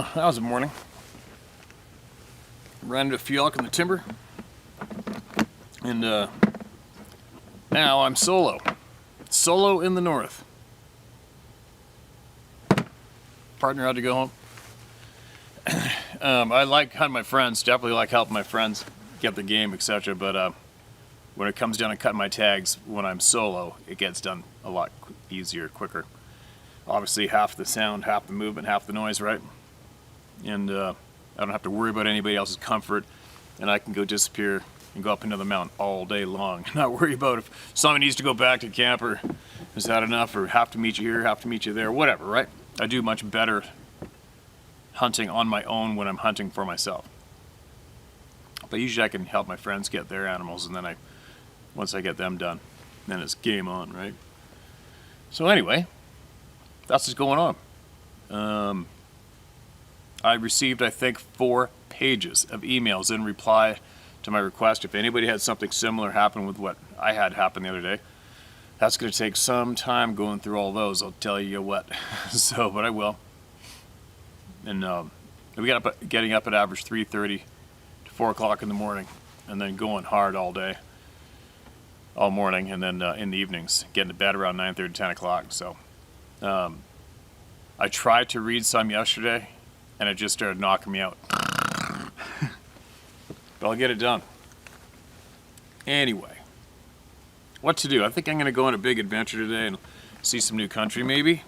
That was a morning. Ran into a few elk in the timber. And now I'm solo. Solo in the north. Partner had to go home. I like hunting my friends, definitely like helping my friends get the game, etc. But when it comes down to cutting my tags, when I'm solo, it gets done a lot easier, quicker. Obviously, half the sound, half the movement, half the noise, right? And I don't have to worry about anybody else's comfort, and I can go disappear and go up into the mountain all day long. Not worry about if someone needs to go back to camp, or is that enough, or have to meet you here, have to meet you there, whatever, right? I do much better hunting on my own when I'm hunting for myself. But usually I can help my friends get their animals, and then once I get them done, then it's game on, right? So anyway, that's what's going on. I received, I think, 4 pages of emails in reply to my request. If anybody had something similar happen with what I had happen the other day, that's going to take some time going through all those, I'll tell you what. But I will. And we got up, getting up at average 3:30 to 4 o'clock in the morning, and then going hard all day, all morning, and then in the evenings, getting to bed around 9:30, 10 o'clock. So I tried to read some yesterday, and it just started knocking me out. But I'll get it done. Anyway, what to do? I think I'm going to go on a big adventure today and see some new country, maybe.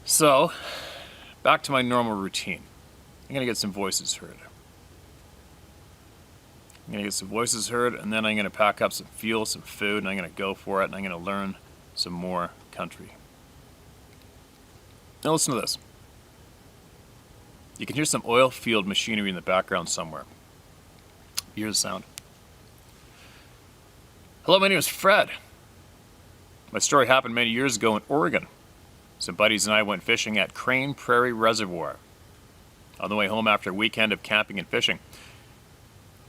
So, back to my normal routine. I'm going to get some voices heard. I'm going to get some voices heard, and then I'm going to pack up some fuel, some food, and I'm going to go for it, and I'm going to learn some more country. Now listen to this. You can hear some oil field machinery in the background somewhere. Hear the sound. Hello, my name is Fred. My story happened many years ago in Oregon. Some buddies and I went fishing at Crane Prairie Reservoir. On the way home after a weekend of camping and fishing,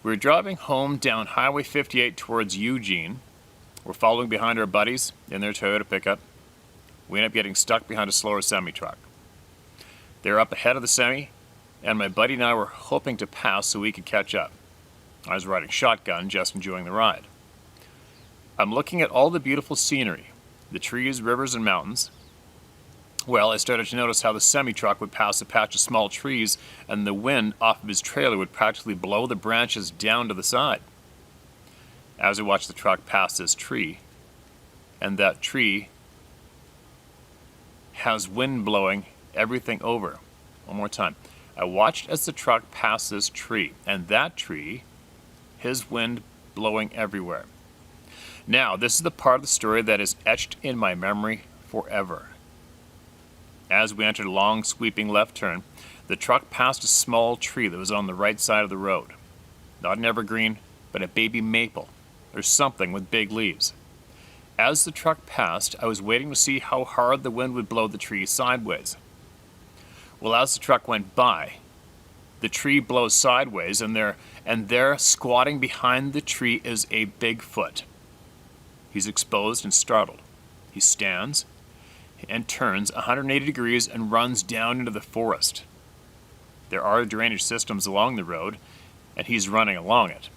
we were driving home down Highway 58 towards Eugene. We're following behind our buddies in their Toyota pickup. We ended up getting stuck behind a slower semi-truck. They were up ahead of the semi, and my buddy and I were hoping to pass so we could catch up. I was riding shotgun, just enjoying the ride. I'm looking at all the beautiful scenery, the trees, rivers, and mountains. Well, I started to notice how the semi-truck would pass a patch of small trees, and the wind off of his trailer would practically blow the branches down to the side. As I watched the truck pass this tree, and that tree has wind blowing everything over. One more time. I watched as the truck passed this tree, and that tree, his wind blowing everywhere. Now, this is the part of the story that is etched in my memory forever. As we entered a long, sweeping left turn, the truck passed a small tree that was on the right side of the road. Not an evergreen, but a baby maple, or something with big leaves. As the truck passed, I was waiting to see how hard the wind would blow the tree sideways. Well, as the truck went by, the tree blows sideways, and there, squatting behind the tree, is a Bigfoot. He's exposed and startled. He stands and turns 180 degrees and runs down into the forest. There are drainage systems along the road, and he's running along it.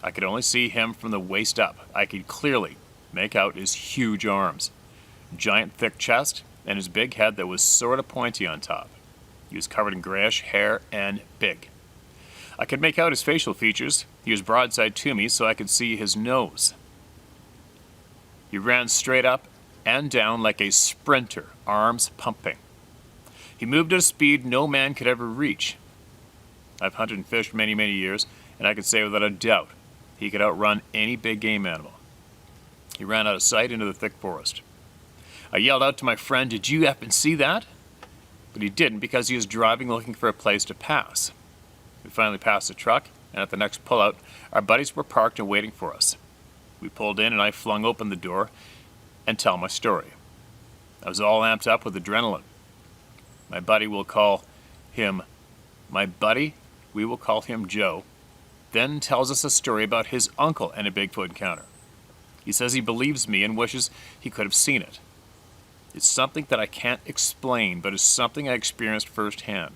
I could only see him from the waist up. I could clearly make out his huge arms, giant thick chest, and his big head that was sort of pointy on top. He was covered in grayish hair and big. I could make out his facial features. He was broadside to me, so I could see his nose. He ran straight up and down like a sprinter, arms pumping. He moved at a speed no man could ever reach. I've hunted and fished many, many years, and I could say without a doubt he could outrun any big game animal. He ran out of sight into the thick forest. I yelled out to my friend, "Did you happen to see that?" But he didn't, because he was driving looking for a place to pass. We finally passed the truck, and at the next pullout, our buddies were parked and waiting for us. We pulled in, and I flung open the door and tell my story. I was all amped up with adrenaline. My buddy, we will call him Joe, then tells us a story about his uncle and a Bigfoot encounter. He says he believes me and wishes he could have seen it. It's something that I can't explain, but it's something I experienced firsthand.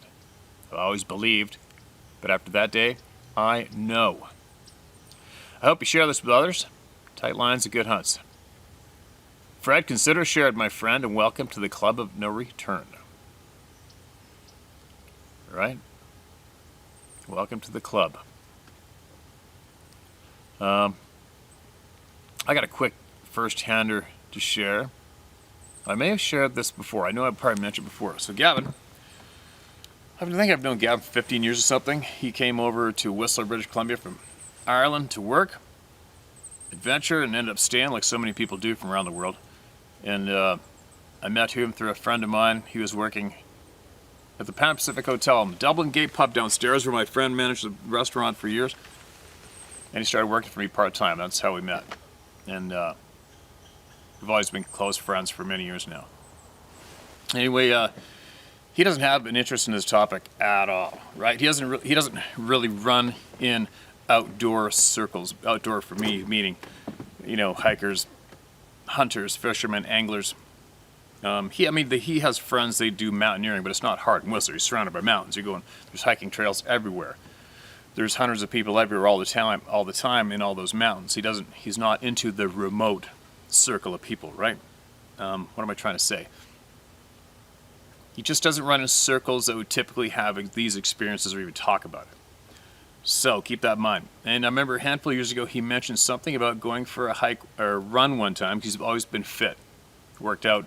I've always believed, but after that day, I know. I hope you share this with others. Tight lines and good hunts. Fred, consider shared, my friend, and welcome to the Club of No Return. All right? Welcome to the club. I got a quick first-hander to share. I may have shared this before. I know I've probably mentioned it before. So Gavin, I think I've known Gavin for 15 years or something. He came over to Whistler, British Columbia from Ireland to work, adventure, and ended up staying like so many people do from around the world. And I met him through a friend of mine. He was working at the Pan Pacific Hotel, the Dublin Gate pub downstairs where my friend managed the restaurant for years. And he started working for me part-time. That's how we met. And we've always been close friends for many years now. Anyway, he doesn't have an interest in this topic at all, right? He doesn't really run in outdoor circles. Outdoor for me meaning, hikers, hunters, fishermen, anglers. He has friends. They do mountaineering, but it's not hard in Whistler. He's surrounded by mountains. There's hiking trails everywhere. There's hundreds of people everywhere all the time in all those mountains. He's not into the remote circle of people, right? What am I trying to say? He just doesn't run in circles that would typically have these experiences or even talk about it. So keep that in mind. And I remember a handful of years ago, he mentioned something about going for a hike or a run one time because he's always been fit, worked out,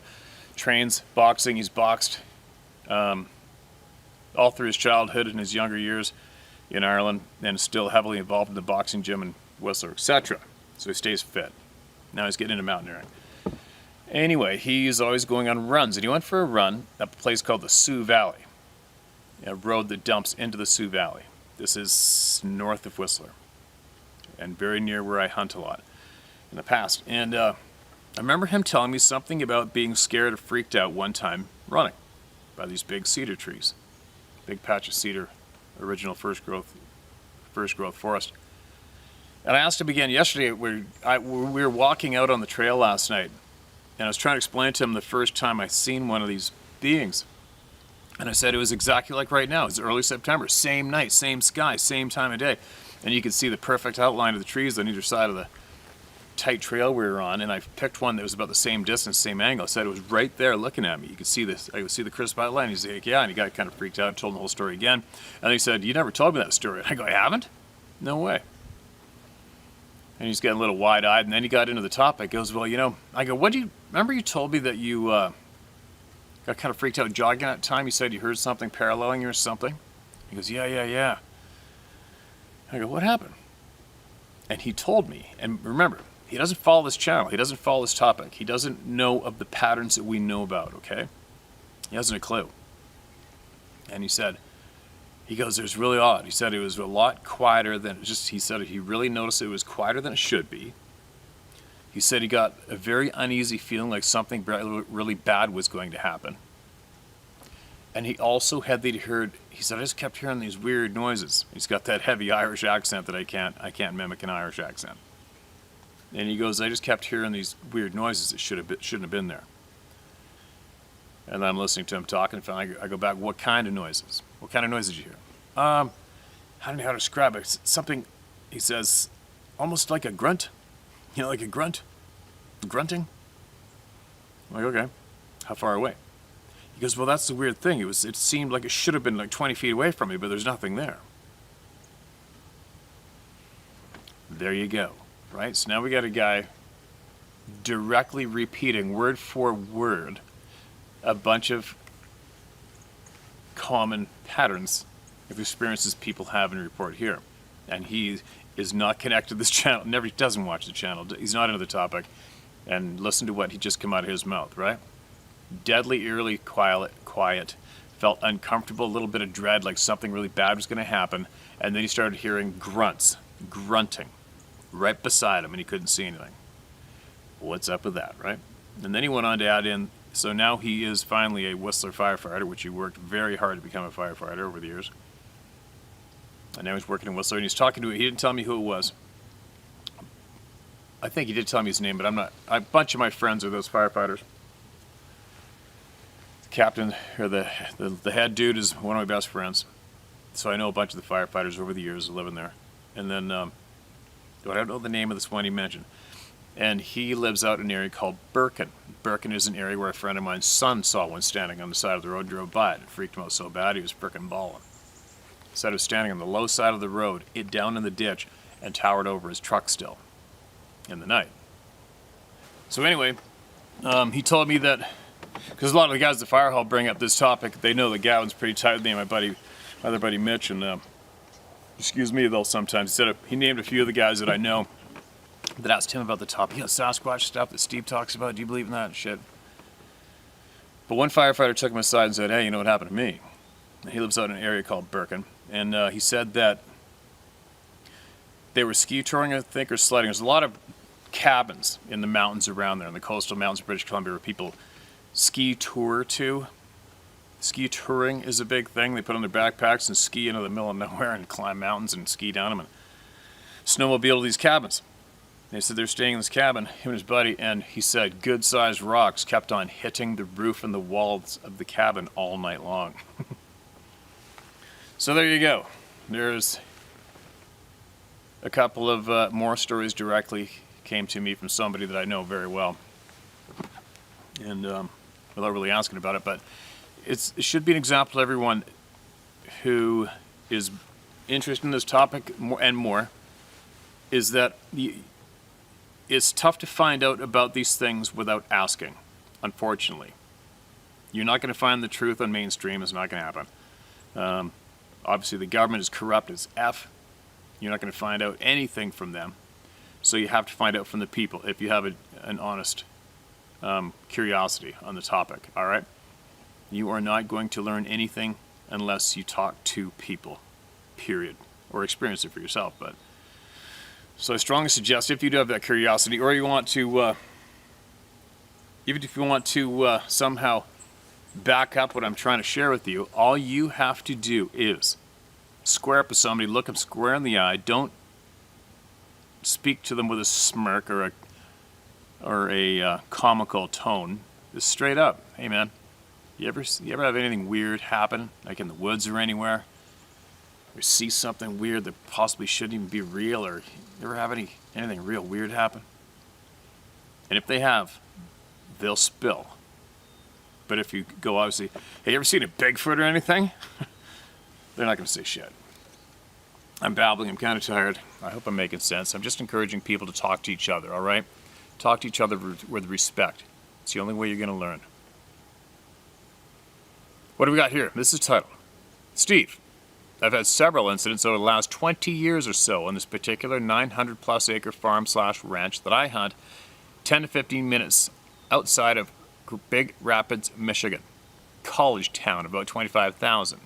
trains, boxing. He's boxed all through his childhood and his younger years in Ireland, and still heavily involved in the boxing gym in Whistler, etc. So he stays fit. Now he's getting into mountaineering. Anyway, he's always going on runs, and he went for a run at a place called the Sioux Valley, a road that dumps into the Sioux Valley. This is north of Whistler, and very near where I hunt a lot in the past. And I remember him telling me something about being scared or freaked out one time running by these big cedar trees, big patch of cedar, original first growth forest. And I asked him again yesterday. We were walking out on the trail last night, and I was trying to explain to him the first time I seen one of these beings. And I said it was exactly like right now. It's early September, same night, same sky, same time of day, and you could see the perfect outline of the trees on either side of the tight trail we were on. And I picked one that was about the same distance, same angle. I said it was right there looking at me. You could see this. I could see the crisp outline. He's like, yeah, and he got kind of freaked out and told him the whole story again. And he said, you never told me that story. I go, I haven't? No way. And he's getting a little wide-eyed, and then he got into the topic. He goes, well, I go, remember you told me that you got kind of freaked out jogging at the time? You said you heard something paralleling you or something? He goes, yeah. I go, what happened? And he told me, and remember, he doesn't follow this channel. He doesn't follow this topic. He doesn't know of the patterns that we know about, okay? He hasn't a clue. And he goes, it's really odd. He said it was a lot quieter than he said he really noticed it was quieter than it should be. He said he got a very uneasy feeling like something really bad was going to happen. And he also he said, I just kept hearing these weird noises. He's got that heavy Irish accent that I can't mimic an Irish accent. And he goes, I just kept hearing these weird noises that shouldn't have been there. And I'm listening to him talk, and finally I go back, what kind of noises? What kind of noises did you hear? I don't know how to describe it. It's something, he says, almost like a grunt. Like a grunt. Grunting. I'm like, okay. How far away? He goes, well, that's the weird thing. It seemed like it should have been like 20 feet away from me, but there's nothing there. There you go. Right? So now we got a guy directly repeating word for word a bunch of common patterns of experiences people have and report here. And he is not connected to this channel, doesn't watch the channel, he's not into the topic, and listen to what he just come out of his mouth, right? Deadly, eerily quiet, felt uncomfortable, a little bit of dread, like something really bad was going to happen, and then he started hearing grunting, right beside him, and he couldn't see anything. What's up with that, right? And then he went on to add in, so now he is finally a Whistler firefighter, which he worked very hard to become a firefighter over the years. And now he's working in Whistler, and he's talking to, he didn't tell me who it was. I think he did tell me his name, but I'm not, a bunch of my friends are those firefighters. captain, or the head dude, is one of my best friends. So I know a bunch of the firefighters over the years living there. And then, I don't know the name of this one he mentioned. And he lives out in an area called Birkin. Birkin is an area where a friend of mine's son saw one standing on the side of the road, drove by it. It freaked him out so bad he was frickin' bawling. Said it was standing on the low side of the road, it down in the ditch, and towered over his truck still in the night. So anyway, he told me that, because a lot of the guys at the fire hall bring up this topic, they know that Gavin's pretty tight with me and my other buddy Mitch, and excuse me though sometimes. He named a few of the guys that I know that asked him about the topic. Sasquatch stuff that Steve talks about, do you believe in that shit? But one firefighter took him aside and said, hey, you know what happened to me? And he lives out in an area called Birkin, and he said that they were ski touring, I think, or sledding. There's a lot of cabins in the mountains around there, in the coastal mountains of British Columbia, where people ski tour to. Ski touring is a big thing. They put on their backpacks and ski into the middle of nowhere and climb mountains and ski down them and snowmobile to these cabins. They said they're staying in this cabin, him and his buddy, and he said good-sized rocks kept on hitting the roof and the walls of the cabin all night long. So there you go. There's a couple of more stories directly came to me from somebody that I know very well, and without really asking about it, but it should be an example to everyone who is interested in this topic more and more, is that it's tough to find out about these things without asking, unfortunately. You're not going to find the truth on mainstream. It's not going to happen. Obviously, the government is corrupt as F. You're not going to find out anything from them. So you have to find out from the people if you have an honest curiosity on the topic, all right? You are not going to learn anything unless you talk to people, period, or experience it for yourself. But so I strongly suggest, if you do have that curiosity, or you want to, even if you want to somehow back up what I'm trying to share with you, all you have to do is square up with somebody, look them square in the eye. Don't speak to them with a smirk or a comical tone. Just straight up, hey man, you ever have anything weird happen, like in the woods or anywhere? Or see something weird that possibly shouldn't even be real, or you ever have anything real weird happen? And if they have, they'll spill. But if you go, obviously, hey, you ever seen a Bigfoot or anything? They're not going to say shit. I'm babbling, I'm kind of tired. I hope I'm making sense. I'm just encouraging people to talk to each other, all right? Talk to each other with respect. It's the only way you're going to learn. What do we got here? This is titled, Steve, I've had several incidents over the last 20 years or so on this particular 900-plus acre farm/ranch that I hunt 10 to 15 minutes outside of Big Rapids, Michigan. College town, about 25,000.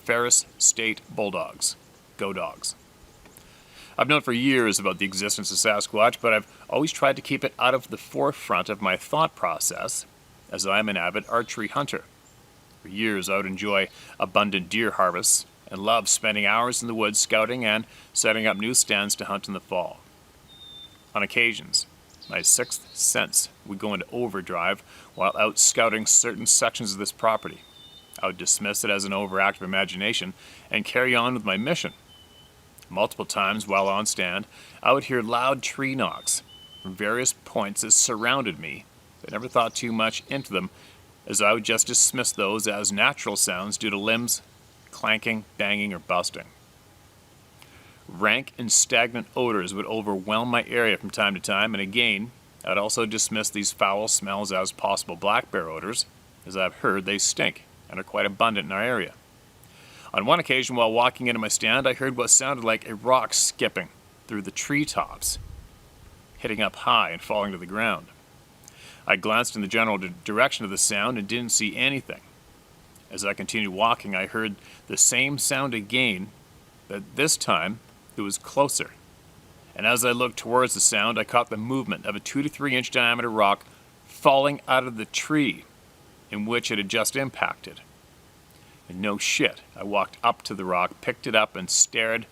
Ferris State Bulldogs. Go Dogs. I've known for years about the existence of Sasquatch, but I've always tried to keep it out of the forefront of my thought process, as I am an avid archery hunter. For years, I would enjoy abundant deer harvests and love spending hours in the woods scouting and setting up new stands to hunt in the fall. On occasions, my sixth sense would go into overdrive while out scouting certain sections of this property. I would dismiss it as an overactive imagination and carry on with my mission. Multiple times while on stand, I would hear loud tree knocks from various points that surrounded me, but never thought too much into them, as I would just dismiss those as natural sounds due to limbs clanking, banging, or busting. Rank and stagnant odors would overwhelm my area from time to time, and again, I'd also dismiss these foul smells as possible black bear odors, as I've heard they stink and are quite abundant in our area. On one occasion, while walking into my stand, I heard what sounded like a rock skipping through the treetops, hitting up high and falling to the ground. I glanced in the general direction of the sound and didn't see anything. As I continued walking, I heard the same sound again, but this time it was closer. And as I looked towards the sound, I caught the movement of a 2 to 3 inch diameter rock falling out of the tree in which it had just impacted. And no shit, I walked up to the rock, picked it up, and stared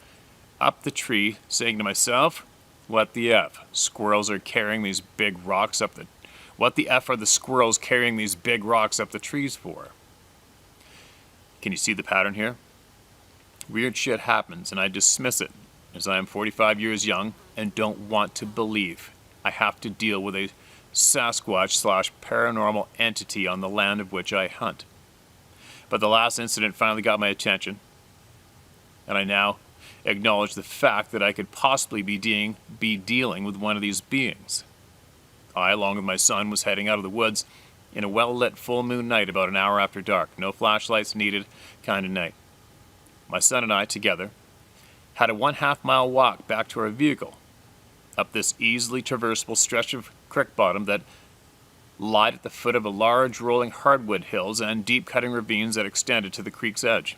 up the tree, saying to myself, what the F? Squirrels are carrying these big rocks up the... What the F are the squirrels carrying these big rocks up the trees for? Can you see the pattern here? Weird shit happens, and I dismiss it, as I am 45 years young and don't want to believe I have to deal with a Sasquatch/paranormal entity on the land of which I hunt. But the last incident finally got my attention, and I now acknowledge the fact that I could possibly be dealing with one of these beings. I, along with my son, was heading out of the woods in a well-lit full moon night about an hour after dark. No flashlights needed kind of night. My son and I, together, had a 1/2 mile walk back to our vehicle, up this easily traversable stretch of creek bottom that lied at the foot of a large rolling hardwood hills and deep cutting ravines that extended to the creek's edge.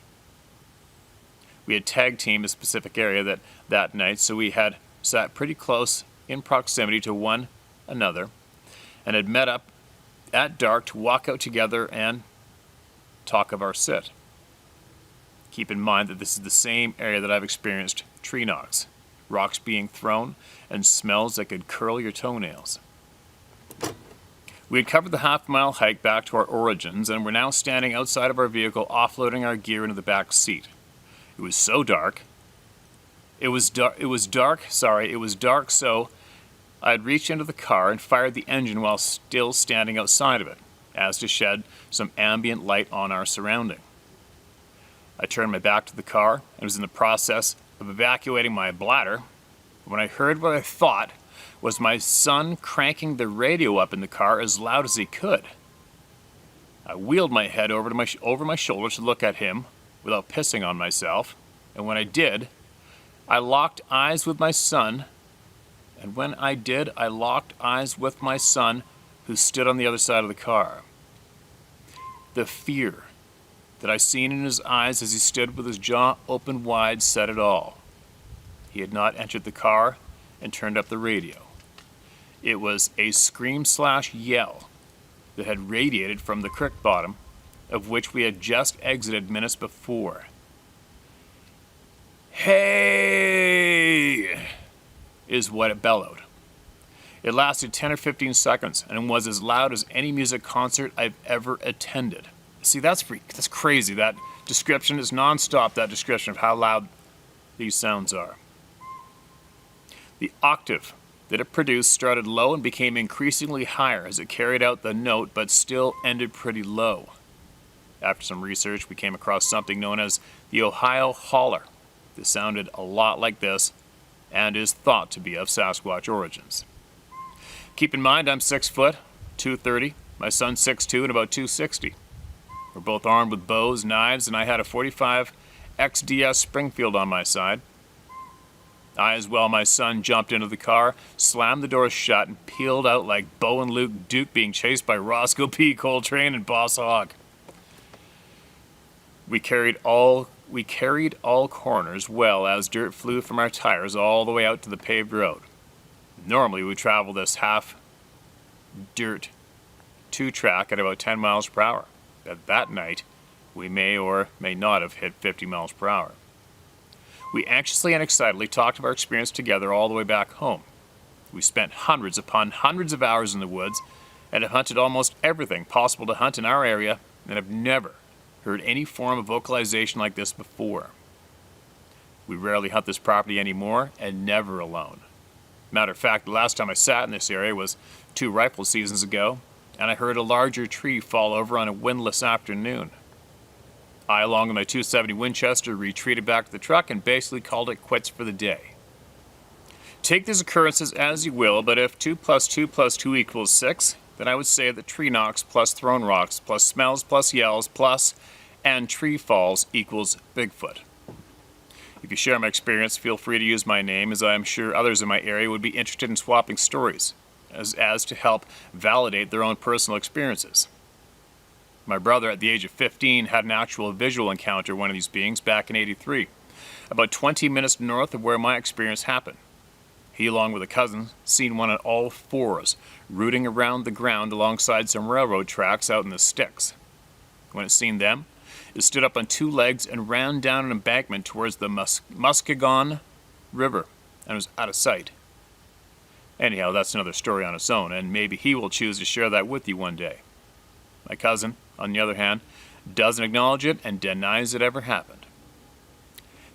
We had tag teamed a specific area that night, so we had sat pretty close in proximity to one another and had met up at dark to walk out together and talk of our sit. Keep in mind that this is the same area that I've experienced tree knocks, rocks being thrown, and smells that could curl your toenails. We had covered the 1/2 mile hike back to our origins and were now standing outside of our vehicle, offloading our gear into the back seat. It was so dark. It was dark, so I had reached into the car and fired the engine while still standing outside of it, as to shed some ambient light on our surrounding. I turned my back to the car and was in the process of evacuating my bladder when I heard what I thought was my son cranking the radio up in the car as loud as he could. I wheeled my head over my shoulder to look at him without pissing on myself, and when I did, I locked eyes with my son, who stood on the other side of the car. The fear that I seen in his eyes as he stood with his jaw open wide said it all. He had not entered the car and turned up the radio. It was a scream/yell that had radiated from the creek bottom, of which we had just exited minutes before. "Hey!" is what it bellowed. It lasted 10 or 15 seconds and was as loud as any music concert I've ever attended. See, that's crazy. That description is nonstop, that description of how loud these sounds are. The octave that it produced started low and became increasingly higher as it carried out the note, but still ended pretty low. After some research, we came across something known as the Ohio Holler. This sounded a lot like this and is thought to be of Sasquatch origins. Keep in mind, I'm 6 foot, 230. My son's 6'2" and about 260. We're both armed with bows, knives, and I had a .45 XDS Springfield on my side. I, as well, my son, jumped into the car, slammed the door shut, and peeled out like Bo and Luke Duke being chased by Roscoe P. Coltrane and Boss Hogg. We carried all corners well as dirt flew from our tires all the way out to the paved road. Normally, we travel this half-dirt 2-track at about 10 miles per hour. But that night, we may or may not have hit 50 miles per hour. We anxiously and excitedly talked of our experience together all the way back home. We spent hundreds upon hundreds of hours in the woods and have hunted almost everything possible to hunt in our area and have never heard any form of vocalization like this before. We rarely hunt this property anymore and never alone. Matter of fact, the last time I sat in this area was 2 rifle seasons ago, and I heard a larger tree fall over on a windless afternoon. I, along with my .270 Winchester, retreated back to the truck and basically called it quits for the day. Take these occurrences as you will, but if 2 + 2 + 2 equals 6, then I would say that tree knocks plus thrown rocks plus smells plus yells plus and tree falls equals Bigfoot. If you share my experience, feel free to use my name, as I am sure others in my area would be interested in swapping stories, as to help validate their own personal experiences. My brother, at the age of 15, had an actual visual encounter with one of these beings back in '83, about 20 minutes north of where my experience happened. He, along with a cousin, seen one on all fours, rooting around the ground alongside some railroad tracks out in the sticks. When it seen them, it stood up on 2 legs and ran down an embankment towards the Muskegon River and was out of sight. Anyhow, that's another story on its own, and maybe he will choose to share that with you one day. My cousin, on the other hand, doesn't acknowledge it, and denies it ever happened.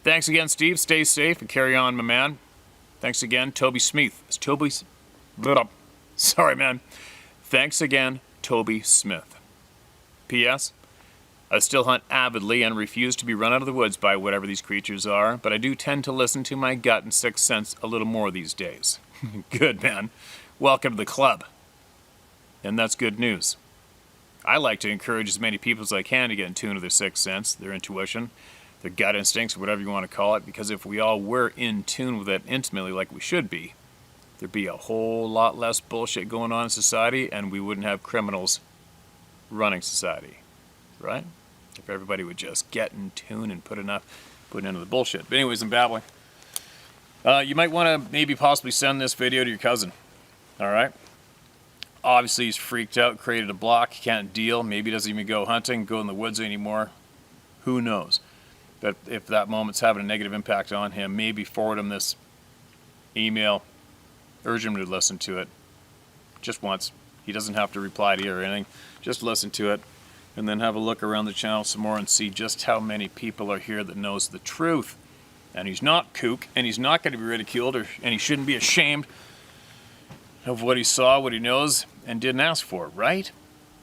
Thanks again, Steve. Stay safe and carry on, my man. Thanks again, Toby Smith. It's Toby's... Sorry, man. Thanks again, Toby Smith. P.S. I still hunt avidly and refuse to be run out of the woods by whatever these creatures are, but I do tend to listen to my gut and sixth sense a little more these days. Good, man. Welcome to the club. And that's good news. I like to encourage as many people as I can to get in tune with their sixth sense, their intuition, their gut instincts, or whatever you want to call it, because if we all were in tune with it intimately like we should be, there'd be a whole lot less bullshit going on in society, and we wouldn't have criminals running society, right? If everybody would just get in tune and put into the bullshit. But anyways, I'm babbling. You might want to maybe possibly send this video to your cousin, all right? Obviously, he's freaked out, created a block, can't deal. Maybe he doesn't even go hunting, go in the woods anymore. Who knows? But if that moment's having a negative impact on him, maybe forward him this email, urge him to listen to it just once. He doesn't have to reply to you or anything. Just listen to it, and then have a look around the channel some more and see just how many people are here that knows the truth. And he's not kook, and he's not going to be ridiculed, and he shouldn't be ashamed of what he saw, what he knows, and didn't ask for, right?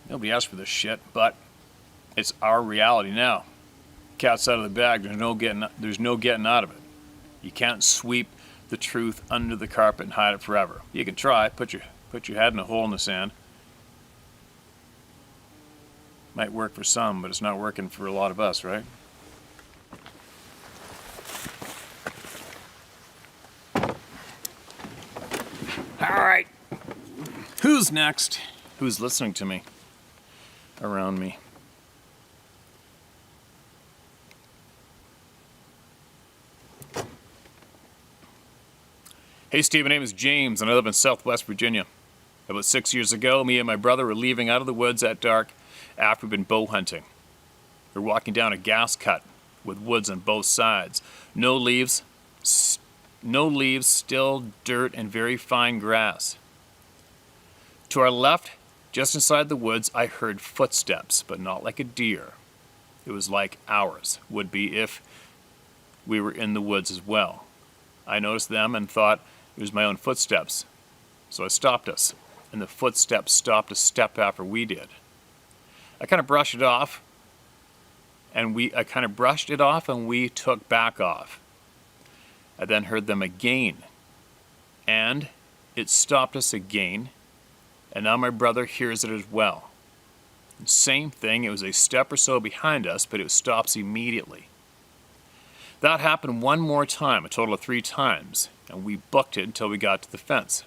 Nobody asked for this shit, but it's our reality now. Cat's out of the bag. There's no getting out of it. You can't sweep the truth under the carpet and hide it forever. You can try. Put your head in a hole in the sand. Might work for some, but it's not working for a lot of us, right? All right. Who's next? Who's listening to me? Around me. Hey Steve, my name is James and I live in Southwest Virginia. About 6 years ago, me and my brother were leaving out of the woods at dark after we'd been bow hunting. We're walking down a gas cut with woods on both sides. No leaves, still dirt and very fine grass. To our left, just inside the woods, I heard footsteps, but not like a deer. It was like ours would be if we were in the woods as well. I noticed them and thought it was my own footsteps. So I stopped us, and the footsteps stopped a step after we did. I kind of brushed it off, and we took back off. I then heard them again, and it stopped us again, and now my brother hears it as well. Same thing, it was a step or so behind us, but it stops immediately. That happened one more time, a total of 3 times, and we booked it until we got to the fence.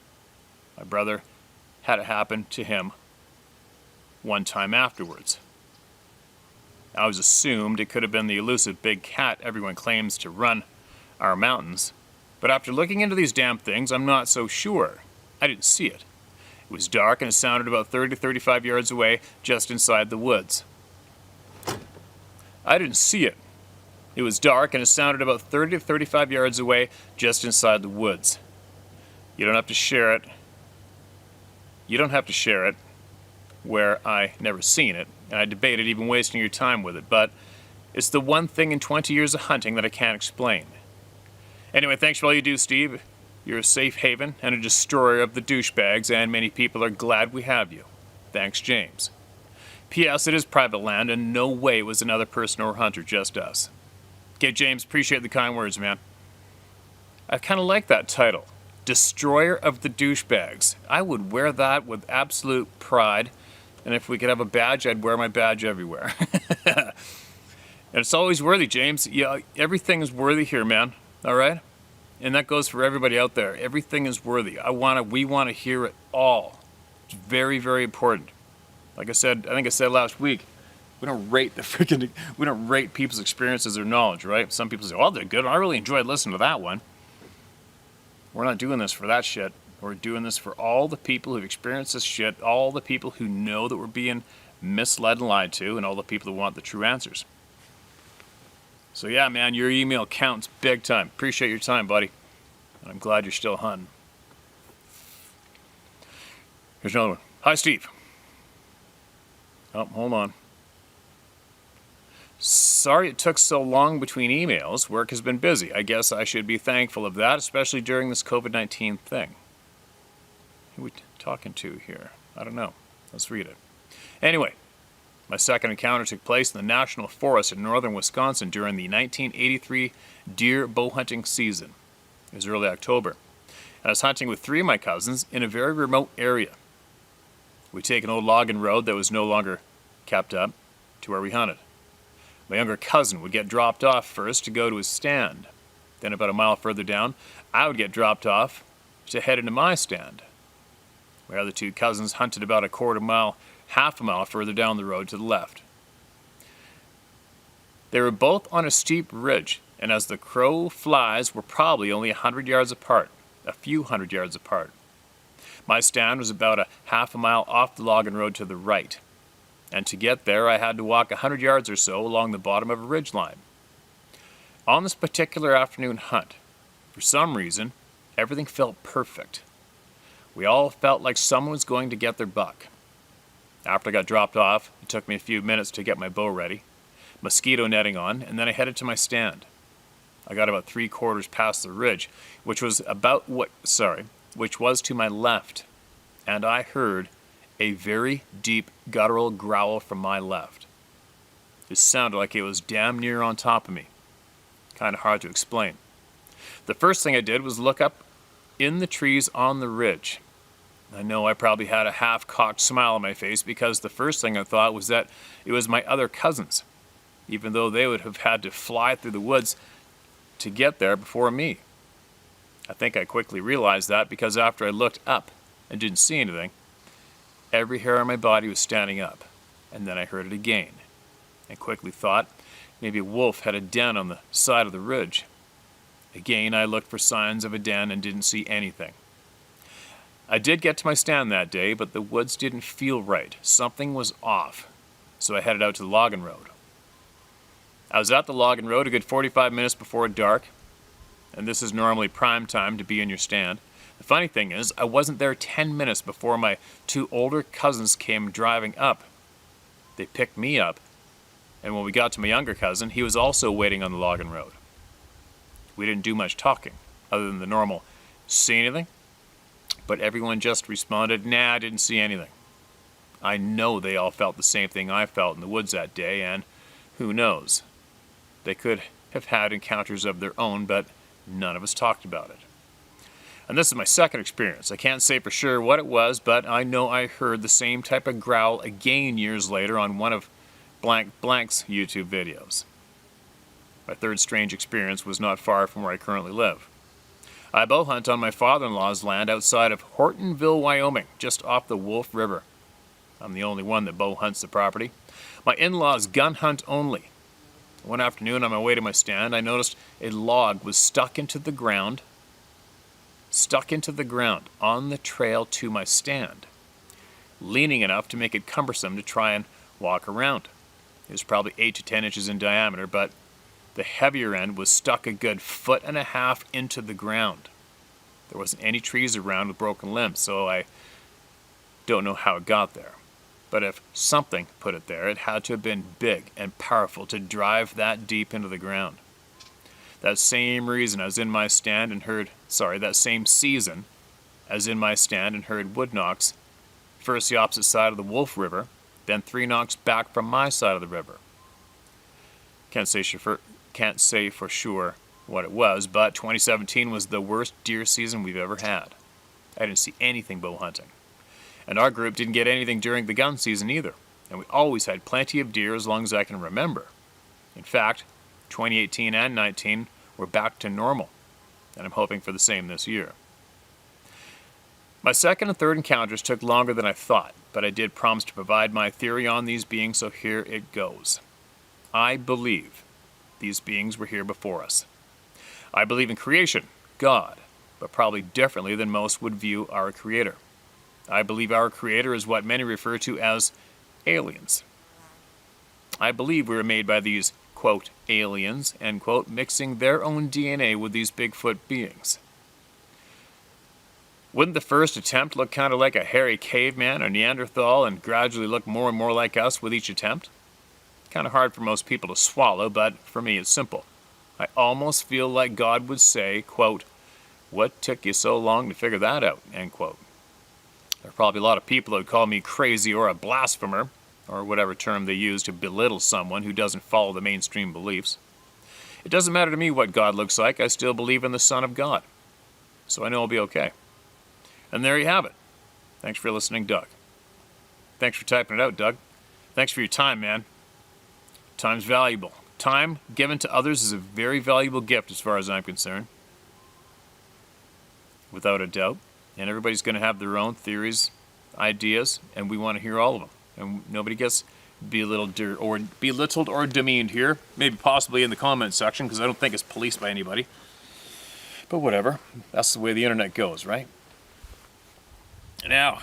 My brother had it happen to him one time afterwards. I was assumed it could have been the elusive big cat everyone claims to run our mountains, but after looking into these damn things, I'm not so sure. I didn't see it. It was dark and it sounded about 30 to 35 yards away, just inside the woods. I didn't see it. It was dark and it sounded about 30 to 35 yards away, just inside the woods. You don't have to share it. Where I never seen it, and I debated even wasting your time with it, but it's the one thing in 20 years of hunting that I can't explain. Anyway, thanks for all you do, Steve. You're a safe haven and a destroyer of the douchebags, and many people are glad we have you. Thanks, James. P.S. It is private land, and no way was another person or hunter, just us. Okay, James, appreciate the kind words, man. I kind of like that title. Destroyer of the douchebags. I would wear that with absolute pride, and if we could have a badge, I'd wear my badge everywhere. And it's always worthy, James. Yeah, everything is worthy here, man. All right? And that goes for everybody out there. Everything is worthy. We want to hear it all. It's very, very important. Like I said, I think I said last week, we don't rate people's experiences or knowledge, right? Some people say, "Oh, they're good. I really enjoyed listening to that one." We're not doing this for that shit. We're doing this for all the people who've experienced this shit, all the people who know that we're being misled and lied to, and all the people who want the true answers. So yeah, man, your email counts big time. Appreciate your time, buddy. And I'm glad you're still hunting. Here's another one. Hi, Steve. Oh, hold on. Sorry it took so long between emails. Work has been busy. I guess I should be thankful of that, especially during this COVID-19 thing. Who are we talking to here? I don't know. Let's read it. Anyway, my second encounter took place in the National Forest in northern Wisconsin during the 1983 deer bow hunting season. It was early October, and I was hunting with 3 of my cousins in a very remote area. We'd take an old logging road that was no longer kept up to where we hunted. My younger cousin would get dropped off first to go to his stand. Then about a mile further down, I would get dropped off to head into my stand. My other 2 cousins hunted about a quarter mile, half a mile further down the road to the left. They were both on a steep ridge, and as the crow flies, were probably only 100 yards apart, a few hundred yards apart. My stand was about a half a mile off the logging road to the right, and to get there I had to walk 100 yards or so along the bottom of a ridgeline. On this particular afternoon hunt, for some reason, everything felt perfect. We all felt like someone was going to get their buck. After I got dropped off, it took me a few minutes to get my bow ready, mosquito netting on, and then I headed to my stand. I got about 3/4 past the ridge, which was to my left, and I heard a very deep guttural growl from my left. It sounded like it was damn near on top of me. Kind of hard to explain. The first thing I did was look up in the trees on the ridge. I know I probably had a half-cocked smile on my face because the first thing I thought was that it was my other cousins, even though they would have had to fly through the woods to get there before me. I think I quickly realized that because after I looked up and didn't see anything, every hair on my body was standing up, and then I heard it again, and quickly thought maybe a wolf had a den on the side of the ridge. Again, I looked for signs of a den and didn't see anything. I did get to my stand that day, but the woods didn't feel right. Something was off, so I headed out to the logging road. I was at the logging road a good 45 minutes before dark, and this is normally prime time to be in your stand. The funny thing is, I wasn't there 10 minutes before my 2 older cousins came driving up. They picked me up, and when we got to my younger cousin, he was also waiting on the logging road. We didn't do much talking, other than the normal, "See anything?" But everyone just responded, "Nah, I didn't see anything." I know they all felt the same thing I felt in the woods that day, and who knows? They could have had encounters of their own, but none of us talked about it. And this is my second experience. I can't say for sure what it was, but I know I heard the same type of growl again years later on one of blank blank's YouTube videos. My third strange experience was not far from where I currently live. I bow hunt on my father-in-law's land outside of Hortonville, Wyoming, just off the Wolf River. I'm the only one that bow hunts the property. My in-laws gun hunt only. One afternoon on my way to my stand, I noticed a log was stuck into the ground on the trail to my stand, leaning enough to make it cumbersome to try and walk around. It was probably 8 to 10 inches in diameter, but the heavier end was stuck a good 1.5 feet into the ground. There wasn't any trees around with broken limbs, so I don't know how it got there. But if something put it there, it had to have been big and powerful to drive that deep into the ground. That same season as in my stand and heard wood knocks, first the opposite side of the Wolf River, then 3 knocks back from my side of the river. Can't say for sure what it was, but 2017 was the worst deer season we've ever had. I didn't see anything bow hunting. And our group didn't get anything during the gun season either, and we always had plenty of deer as long as I can remember. In fact, 2018 and 19 were back to normal, and I'm hoping for the same this year. My second and third encounters took longer than I thought, but I did promise to provide my theory on these beings, so here it goes. I believe these beings were here before us. I believe in creation, God, but probably differently than most would view our Creator. I believe our Creator is what many refer to as aliens. I believe we were made by these, quote, aliens, end quote, mixing their own DNA with these Bigfoot beings. Wouldn't the first attempt look kind of like a hairy caveman or Neanderthal and gradually look more and more like us with each attempt? Kind of hard for most people to swallow, but for me it's simple. I almost feel like God would say, quote, "What took you so long to figure that out?" End quote. There are probably a lot of people that would call me crazy or a blasphemer, or whatever term they use to belittle someone who doesn't follow the mainstream beliefs. It doesn't matter to me what God looks like. I still believe in the Son of God. So I know I'll be okay. And there you have it. Thanks for listening, Doug. Thanks for typing it out, Doug. Thanks for your time, man. Time's valuable. Time given to others is a very valuable gift as far as I'm concerned. Without a doubt. And everybody's going to have their own theories, ideas, and we want to hear all of them. And nobody gets belittled or demeaned here. Maybe possibly in the comment section, because I don't think it's policed by anybody. But whatever. That's the way the internet goes, right? Now,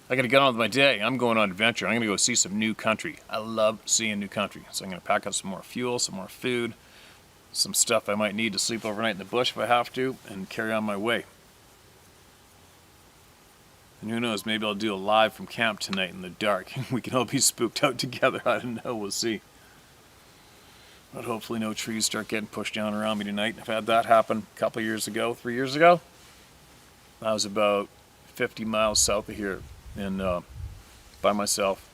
I got to get on with my day. I'm going on adventure. I'm going to go see some new country. I love seeing new country. So I'm going to pack up some more fuel, some more food, some stuff I might need to sleep overnight in the bush if I have to, and carry on my way. And who knows, maybe I'll do a live from camp tonight in the dark. We can all be spooked out together. I don't know, we'll see. But hopefully no trees start getting pushed down around me tonight. I've had that happen a couple years ago, 3 years ago. I was about 50 miles south of here and by myself,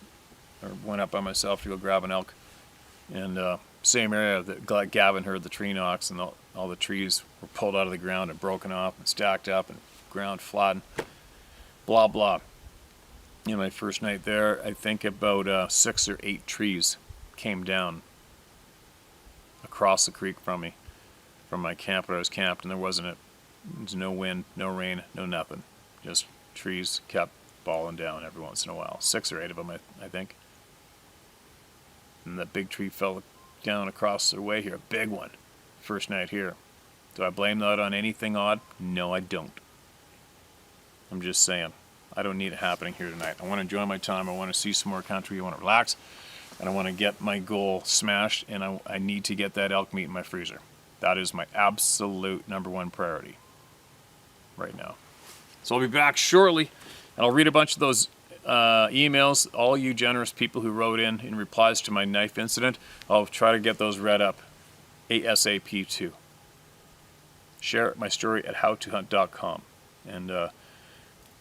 or went up by myself to go grab an elk. And same area that Gavin heard the tree knocks, and all the trees were pulled out of the ground and broken off and stacked up and ground flat. Blah, blah. In my first night there, I think about 6 or 8 trees came down across the creek from me, from my camp where I was camped, and there was no wind, no rain, no nothing. Just trees kept falling down every once in a while. 6 or 8 of them, I think. And that big tree fell down across the way here, a big one. First night here. Do I blame that on anything odd? No, I don't. I'm just saying, I don't need it happening here tonight. I want to enjoy my time. I want to see some more country. I want to relax. And I want to get my goal smashed. And I need to get that elk meat in my freezer. That is my absolute #1 priority right now. So I'll be back shortly. And I'll read a bunch of those emails. All you generous people who wrote in replies to my knife incident. I'll try to get those read up ASAP too. Share my story at howtohunt.com. And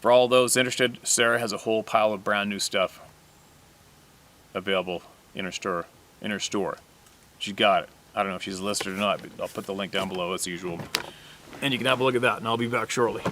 for all those interested, Sarah has a whole pile of brand new stuff available in her store. She got it. I don't know if she's listed or not, but I'll put the link down below as usual. And you can have a look at that, and I'll be back shortly.